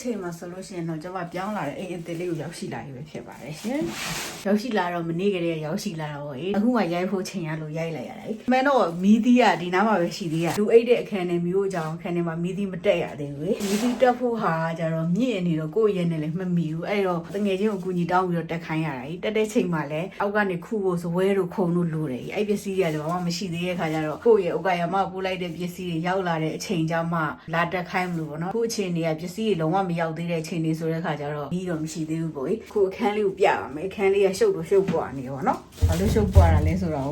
ချိန်မှာဆိုလို့ရှိရင်တော့ကျွန်မပြောင်းလာတဲ့အိမ်အသစ်လေးကိုရောက်ရှိလာပြီပဲဖြစ်ပါတယ်ရှင်ရောက်ရှိလာတော့မနေ့ကတည်းကရောက်ရှိလာတော့အခုမှရိုက်ဖို့ချိန်ရလို့ရိုက်လိုက်ရတယ်အမှန်တော့မီးသီးကဒီနားမှာပဲရှိသေးရလူအိတ်တဲ့အခန်းနဲ့မျိုးကြောင်အခန်းထဲမှာမီးသီးမတက်ရသေးဘူးမီးသီးတက်ဖို့ဟာကျတော့မြင့်နေတော့ကိုယ့်ရဲ့နဲ့လည်းမမီဘူးအဲ့တော့တငယ်ချင်းကိုအကူကြီးတောင်းပြီးတော့တက်ခိုင်းရတာတက်တဲ့ချိန်မှာလည်းအောက်ကနေခုဖို့စပွဲတို့ခုံတို့လိုတယ်အဲ့ပစ္စည်းတွေကလည်းဘာမှမရှိသေးတဲ့ခါကျတော့ကိုယ့်ရဲ့ဥက္ကရာမပို့လိုက်တဲ့ပစ္စည်းတွေရောက်လာတဲ့အချိန်ကျမှလာတက်ခိုင်းမလို့ပေါ့နော်ခုအချိန်တွေကပစ္စည်းတွေလုံးဝမရောက်သေးတဲ့အချိန်တွေဆိုတဲ့ခါကျတော့ပြီးတော့မရှိသေးဘူးပေါ့ခုအခန်းလေးကိုပြပါမယ်အခန်းလေးကရှုပ်တော့ရှုပ်ပွားနေပေါ့နော်ဘာလို့ရှုပ်ပွားတာလဲဆိုတော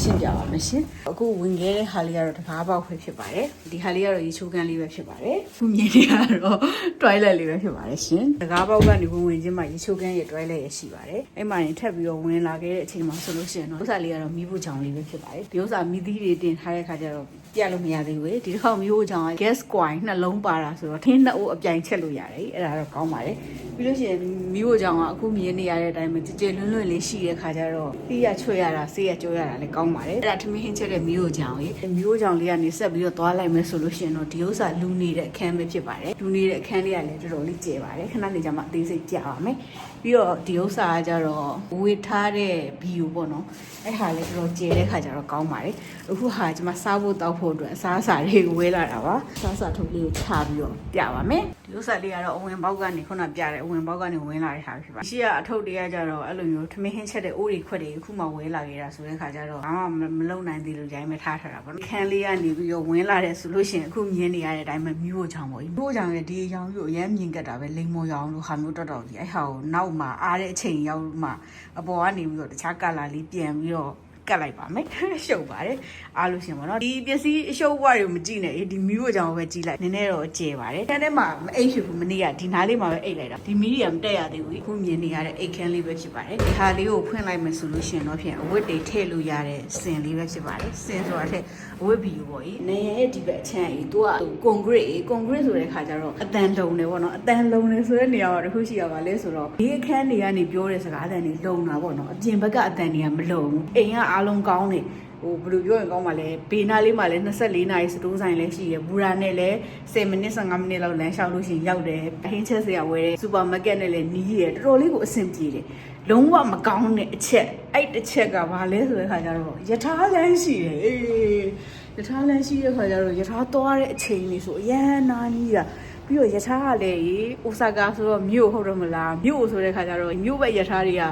့ရှင်းပြပါမယ်ရှင်အခုဝင်ခဲ့တဲ့ဟာလေးကတော့တကားပေါက်ပဲဖြစ်ပါတယ်ဒီဟာလေးကတော့ရေချိုးခန်းလေးပဲဖြစ်ပါတယ်ခုမြင်နေရတော့ toilet လေးပဲဖြစ်ပါတယ်ရှင်တကားပေါက်ကနေဝင်ချင်းမှရေချိုးခန်းရဲ့ toilet ရရှိပါတယ်အဲ့မှာရင်ထပ်ပြီးတော့ဝင်လာခဲ့တဲ့အချိန်မှာဆိုလို့ရှိရင်တော့ဥစ္စာလေးကတော့မီးဖို့ချောင်လေးပဲဖြစ်ပါတယ်ဒီဥစ္စာမီးသီးတွေတင်ထားတဲ့ခါကျတော့ပြလို့မရသေးဘူးဒီတစ်ခါမီးဖို့ချောင် gas coin နှလုံးပါတာဆိုတော့ထင်းနှစ်အိုးအပြိုင်ချက်လို့ရတယ်အဲ့ဒါတော့ကောင်းပါတယ်ပြီးလို့ရှိရင်မီးဖို့ချောင်ကအခုမြင်နေရတဲ့အတိုင်းပဲကြည်ကြည်လွန်းလွန်းလေးရှိတဲ့ခါကျတော့ပြီးရချွတ်ရတာဆေးရကြောရတာလည်းကောင်းပါတယ်အဲ့ဒါထမင်းဟင်းချက်တဲ့မီးဖို့ချောင်ကြီးမီးဖို့ချောင်လေးကနေဆက်ပြီးတော့သွားလိုက်မယ်ဆိုလို့ရှိရင်တော့ဒီဥစ္စာလူနေတဲ့အခန်းပဲဖြစ်ပါတယ်လူနေတဲ့အခန်းလေးကလည်းတော်တော်လေးကျယ်ပါတယ်ခဏနေကြမှာအသေးစိတ်ပြပါမယ်ပြီးတော့ဒီဥစ္စာကကြတော့ဝေထားတဲ့ဘီယိုပေါ့နော်အဲ့ဟာလည်းတော်တော်ကျယ်တဲ့ခါကျတော့ကောင်းပါတယ်အခုဟာကျွန်မစားဖို့တောက်ဖို့အတွက်အစားအစာတွေကိုဝဲလာတာပါစားစာထုတ်လေးကိုချပြီးတော့ပြပါမယ်ဒီဥစ္စာလေးကတော့အဝင်ပေါက်ကနေခုနပြတဲ့အဝင်ပေါက်ကနေဝင်လာတဲ့ဟာဖြစ်ပါရှိကအထုပ်တွေကကြတော့အဲ့လိုမျိုးထမင်းဟင်းချက်တဲ့အိုးတွေခွက်တွေအခုမှဝဲလာခဲ့တာဆိုတဲ့ခါကျတော့ဘာမှမလုံနိုင်သေးလို့ဂျိုင်းမထားထားတာပေါ့ခန်းလေးကနေပြီးတော့ဝင်လာတဲ့ဆိုလို့ရှိရင်အခုမြင်နေရတဲ့အတိုင်းပဲမျိုးချောင်ပေါ့မျိုးချောင်ရဲ့ဒီရောင်ကြီးကိုအရင်မြင်ကတ်တာပဲလိမ္မော်ရောင်လို့ဟာမျိုးတော်တော်ကြီးအဲ့ဟာကိုနောက်မှာအားတဲ့အချိန်ရောက်မှအပေါ်ကနေပြီးတော့တခြားကလာလေးပြန်ပြီးတော့ကတ်လိုက်ပါမယ်ရှုပ်ပါတယ်အားလို့ရှင်ပါနော်ဒီပစ္စည်းအရှုပ်ဘွားတွေကိုမကြည့်နဲ့ဒီမီးကိုကြောင်ပဲကြည့်လိုက်နည်းနည်းတော့ကျဲပါတယ်တန်းထဲမှာမအိတ်ဖြစ်ဘူးမနေ့ကဒီနားလေးမှာပဲအိတ်လိုက်တာဒီမီးတွေကမတက်ရသေးဘူးခုမြင်နေရတဲ့အိတ်ခန်းလေးပဲဖြစ်ပါတယ်ဒီဟာလေးကိုဖွင့်လိုက်မယ်ဆိုလို့ရှင်တော့ဖြင့်အဝတ်တွေထည့်လို့ရတဲ့စင်လေးပဲဖြစ်ပါတယ်စင်ဆိုတာထက်အဝတ်ဘီယူပေါ့နေရဲ့ဒီဘက်အချမ်းကြီးသူကကွန်ကရစ်ဆိုတဲ့ခါကျတော့အတန်လုံနေပေါ့နော်အတန်လုံနေဆိုတဲ့နေရာမှာတခုရှိရပါလဲဆိုတော့ဒီအခန်းတွေကနေပြောတဲ့စကားအတန်တွေလုံတာပေါ့နော်အပြင်ဘက်ကအတန်တွေကမလုံဘူးအိမ်ကအားလုံးကောင်းနေဟိုဘယ်လိုပြောရင်ကောင်းပါလဲဘေးနားလေးမှာလည်း24နာရီစတိုးဆိုင်လည်းရှိရဘူရာနဲ့လည်း10မိနစ်15မိနစ်လောက်လမ်းလျှောက်လို့ရှိရင်ရောက်တယ်အဟင်းချက်စရာဝယ်တယ်စူပါမားကတ်နဲ့လည်းနီးရတော်တော်လေးကိုအဆင်ပြေတယ်လုံးဝမကောင်းတဲ့အချက်အဲ့တစ်ချက်ကဘာလဲဆိုတဲ့ခါကျတော့ယထာလမ်းရှိတယ်ယထာလမ်းရှိတဲ့ခါကျတော့ယထာသွားတဲ့အချိန်လေးဆိုအရန်နာကြီးတာပြီးတော့ယထာကလည်းအိုဆာကာဆိုတော့မြို့ဟုတ်တော့မလားမြို့ဆိုတဲ့ခါကျတော့မြို့ဘက်ယထာတွေက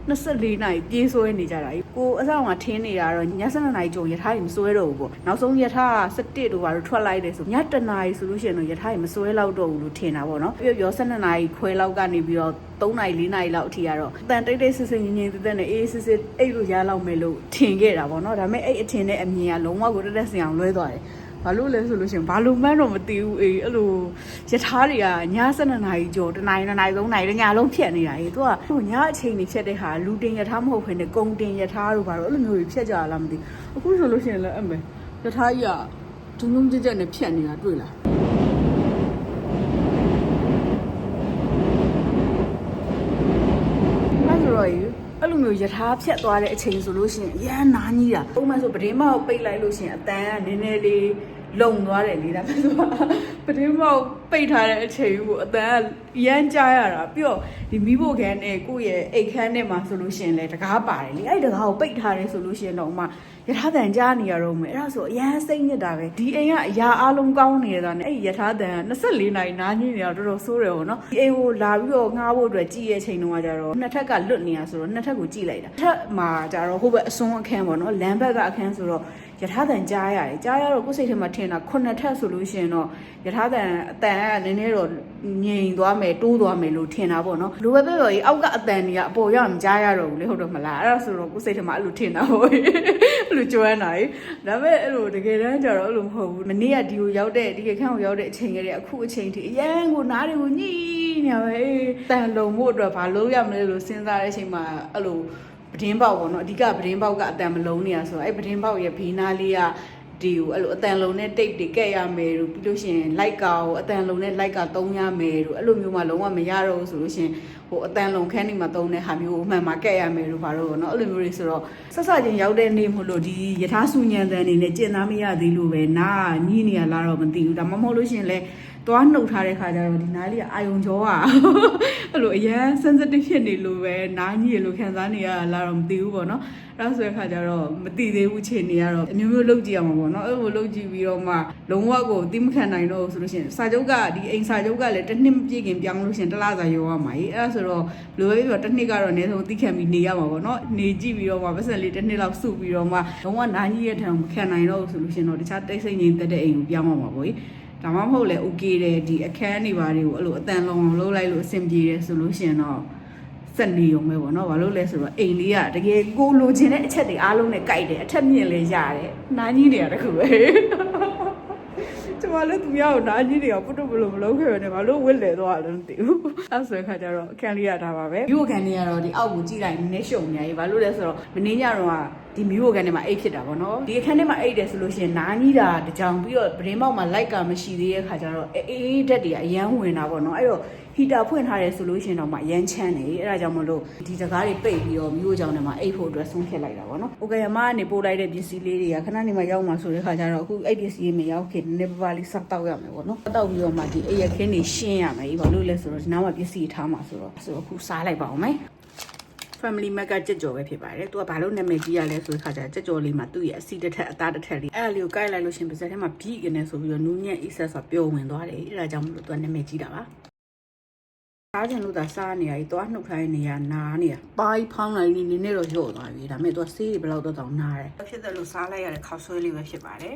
24နာရီပြေးဆွဲနေကြတာကိုအဆောင်ကထင်းနေတာတော့ည7နာရီကြုံယထာကြီးမဆွဲတော့ဘူးပေါ့နောက်ဆုံးယထာ17တို့ဘာလို့ထွက်လိုက်တယ်ဆိုည1နာရီဆိုလို့ရှိရင်တော့ယထာကြီးမဆွဲတော့ဘူးလို့ထင်တာပေါ့နော်ပြော12နာရီခွဲလောက်ကနေပြီးတော့3နာရီ4နာရီလောက်အထိကတော့အတန်တိတ်တိတ်ဆစ်ဆစ်ငင်းငင်းတက်တက်နဲ့အေးစစ်စစ်အိတ်လို့ရလောက်မယ်လို့ထင်ခဲ့တာပေါ့နော်ဒါပေမဲ့အဲ့အထင်နဲ့အမြင်ကလုံးဝကိုတက်တက်စင်အောင်လွဲသွားတယ်ဘာလို့လဲဆိုလို့ရှိရင်ဘာလို့မှန်းတော့မသိဘူးအဲ့လိုယထာတွေကည7နာရီကျော်2နာရီ2နာရီ3နာရီညလုံးဖြတ်နေတာသူကဟိုညအချိန်တွေဖြတ်တဲ့ဟာလူတင်ယထာမဟုတ်ဘဲနဲ့ကုံတင်ယထာတို့ဘာလို့အဲ့လိုမျိုးတွေဖြတ်ကြလားမသိအခုဆိုလို့ရှိရင်လည်းအဲ့မယ်ယထာကြီးကဒုံဒုံကြက်ကြက်နဲ့ဖြတ်နေတာတွေ့လားအဲ့လိုမျိုးယထာဖြတ်သွားတဲ့အချိန်ဆိုလို့ရှိရင်အရန်နာကြီးတာပုံမှန်ဆိုပတင်းမောက်ပိတ်လိုက်လို့ရှိရင်အတန်ကနည်းနည်းလေးလုံသွားတယ်လေဒါပေမဲ့ပတင်းမောက်ပိတ်ထားတဲ့အချိန်ကိုအတန်ကရမ်းကြားရတာပြီးတော့ဒီမီးဖို့ခန်းနဲ့ကိုယ့်ရဲ့အိတ်ခန်းနဲ့မှာဆိုလို့ရှိရင်လည်းတကားပါတယ်လေအဲ့တကားကိုပိတ်ထားတယ်ဆိုလို့ရှိရင်တော့မှယထာတန်ကြားနေရတော့မယ်အဲ့ဒါဆိုအရန်စိတ်ညစ်တာပဲဒီအိမ်ကအရာအလုံးကောင်းနေတာနဲ့အဲ့ယထာတန်က24နာရီနားကြီးနေတာတော်တော်ဆိုးတယ်ပေါ့နော်ဒီအိမ်ကိုလာပြီးတော့ငှားဖို့အတွက်ကြည့်ရဲ့အချိန်တုန်းကကြတော့နှစ်ထက်ကလွတ်နေရဆိုတော့နှစ်ထက်ကိုကြည့်လိုက်တာထက်မှာကြတော့ဟိုဘက်အစွန်းအခန်းပေါ့နော်လမ်းဘက်ကအခန်းဆိုတော့ယထာတန်ကြားရတယ်ကြားရတော့ကိုယ်စိတ်ထဲမှာထင်တာ9ထက်ဆိုလို့ရှိရင်တော့ယထာတန်အတန်ကနည်းနည်းတော့ငြိမ်သွားမယ်တိုးသွားမယ်လို့ထင်တာပေါ့နော်လိုပဲပဲပြောကြီးအောက်ကအတန်တွေကအပေါ်ရောက်မကြားရတော့ဘူးလေဟုတ်တော့မလားအဲ့ဒါဆိုတော့ကိုယ်စိတ်ထဲမှာအဲ့လိုထင်တာပေါ့အဲ့လိုကြွမ်းတာကြီးဒါပေမဲ့အဲ့လိုတကယ်တမ်းကျတော့အဲ့လိုမဟုတ်ဘူးမနေ့ကဒီကိုရောက်တဲ့ဒီခန်းကိုရောက်တဲ့အချိန်ကလေးအခုအချိန်ထိအရန်ကိုနားတွေကိုညှိနေရပဲတန်လုံဖို့အတွက်ဘာလုပ်ရမလဲလို့စဉ်းစားတဲ့အချိန်မှာအဲ့လိုပတင်းပေါက်ပေါ့နော်အဓိကပတင်းပေါက်ကအတန်မလုံးနေရဆိုတော့အဲ့ပတင်းပေါက်ရဲ့ဘေးနားလေးကဒီကိုအဲ့လိုအတန်လုံးနဲ့တိတ်တွေကဲ့ရမယ်လို့ပြီးလို့ရှိရင်လိုက်ကာကိုအတန်လုံးနဲ့လိုက်ကသုံးရမယ်လို့အဲ့လိုမျိုးမှလုံးဝမရတော့ဘူးဆိုလို့ရှိရင်ဟိုအတန်လုံးခန်းနေမှာသုံးတဲ့ဟာမျိုးအမှန်မှာကဲ့ရမယ်လို့ဘာလို့ပေါ့နော်အဲ့လိုမျိုးတွေဆိုတော့ဆက်စချင်းရောက်တဲ့နေ့မို့လို့ဒီယထာဆူညံတန်အနေနဲ့ကျင့်သားမရသေးလို့ပဲနားညှိနေရလားတော့မသိဘူးဒါမှမဟုတ်လို့ရှိရင်လည်း သွားနှုတ်ထားတဲ့ခါကျတော့ဒီနားလေးကအာယုံကြောอ่ะအဲ့လိုအရန် sensitive ဖြစ်နေလို့ပဲနားကြီးလို့ခံစားနေရလာတော့မသိဘူးပေါ့နော်အဲ့ဆိုတဲ့ခါကျတော့မသိသေးဘူးချိန်နေရတော့အမျိုးမျိုးလုပ်ကြည့်ရမှာပေါ့နော်အဲ့လိုလုပ်ကြည့်ပြီးတော့မှလုံးဝကိုတိမခံနိုင်တော့ဆိုလို့ရှိရင်စာချုပ်ကဒီအိမ်စာချုပ်ကလည်းတစ်နှစ်မပြည့်ခင်ပြောင်းလို့ရှိရင်တစ်လစာရောရမှာကြီးအဲ့ဒါဆိုတော့ဘယ်လိုပဲပြောတစ်နှစ်ကတော့အနည်းဆုံးတိခံပြီးနေရမှာပေါ့နော်နေကြည့်ပြီးတော့မှပတ်စံလေးတစ်နှစ်လောက်စုပြီးတော့မှလုံးဝနားကြီးရဲ့ထံမခံနိုင်တော့ဆိုလို့ရှိရင်တော့တခြားတိတ်ဆိတ်ငြိမ်သက်တဲ့အိမ်ကိုပြောင်းမှာပါပေါ့ကြီးဒါမှမဟုတ်လေ okay တယ်ဒီအခန်းတွေပါတွေကိုအဲ့လိုအတန်လုံးအောင်လုပ်လိုက်လို့အဆင်ပြေတယ်ဆိုလို့ရှိရင်တော့စက်နေုံပဲပေါ့နော်ဘာလို့လဲဆိုတော့အိမ်လေးကတကယ်ကိုလိုချင်တဲ့အချက်တွေအားလုံးနဲ့ကြိုက်တယ်အထက်မြင့်လေးရတယ်နားကြီးနေရတခုပဲကျမလည်းသူများကိုနားကြီးတွေကပုတ်တုပ်ဘလို့မလုပ်ခဲ့ရနဲ့ဘာလို့ဝစ်လေသွားလဲမသိဘူးအဲ့ဆိုခါကျတော့အခန်းလေးရတာပါပဲမြို့ကန်လေးကတော့ဒီအောက်ကိုကြည့်လိုက်နည်းနည်းရှုံနေရဘာလို့လဲဆိုတော့မင်းညတော့ဒီမြို့ကန်ထဲမှာအိတ်ဖြစ်တာပေါ့နော်ဒီအခန်းထဲမှာအိတ်တယ်ဆိုလို့ရှိရင်နားကြီးတာတကြောင်ပြီးတော့ပရင်းပေါက်မှာလိုက်ကမရှိသေးတဲ့ခါကျတော့အေးဓာတ်တွေကအရန်ဝင်တာပေါ့နော်အဲ့တော့ဟီတာဖွင့်ထားတယ်ဆိုလို့ရှိရင်တော့မှရမ်းချမ်းနေအဲ့ဒါကြောင့်မလို့ဒီစကားတွေပိတ်ပြီးတော့မြို့ကြောင်ထဲမှာအိတ်ဖို့အတွက်ဆုံးဖြတ်လိုက်တာပေါ့နော်။ Okay အမကနေပို့လိုက်တဲ့ပစ္စည်းလေးတွေကခဏနေမှရောက်မှာဆိုတဲ့ခါကျတော့အခုအဲ့ပစ္စည်းမရောက်ခင်နည်းနည်းပါးလေးစောက်တောက်ရမယ်ပေါ့နော်။တောက်ပြီးတော့မှဒီအိတ်ရခင်းတွေရှင်းရမယ်။ဘာလို့လဲဆိုတော့ဒီနောက်မှာပစ္စည်းထားမှာဆိုတော့အခုစားလိုက်ပါအောင်မယ်။ Family Mac ကကြက်ကြော်ပဲဖြစ်ပါတယ်။သူကဘာလို့နာမည်ကြီးရလဲဆိုတဲ့ခါကျကြက်ကြော်လေးမှာသူ့ရဲ့အစီတစ်ထက်အသားတစ်ထက်လေးအဲ့ဒါလေးကိုကိုက်လိုက်လို့ရှင်ပါဇက်ထဲမှာဘီးကနေဆိုပြီးတော့နူးညံ့အီဆက်ဆိုပျော်ဝင်သွားတယ်။အဲ့ဒါကြောင့်မလို့သူကနာမည်ကြီးတာပါ။စားချင်လို့သာစားနေရည်သွားနှုတ်ထိုင်းနေရနားနေရပါးဖောင်းလိုက်နေနေတော့ရော့သွားပြီဒါပေမဲ့သူကဆေးတွေဘယ်လောက်တော့တောင်နားတယ်ဖြစ်တယ်လို့စားလိုက်ရတဲ့ခောက်ဆွဲလေးပဲဖြစ်ပါတယ်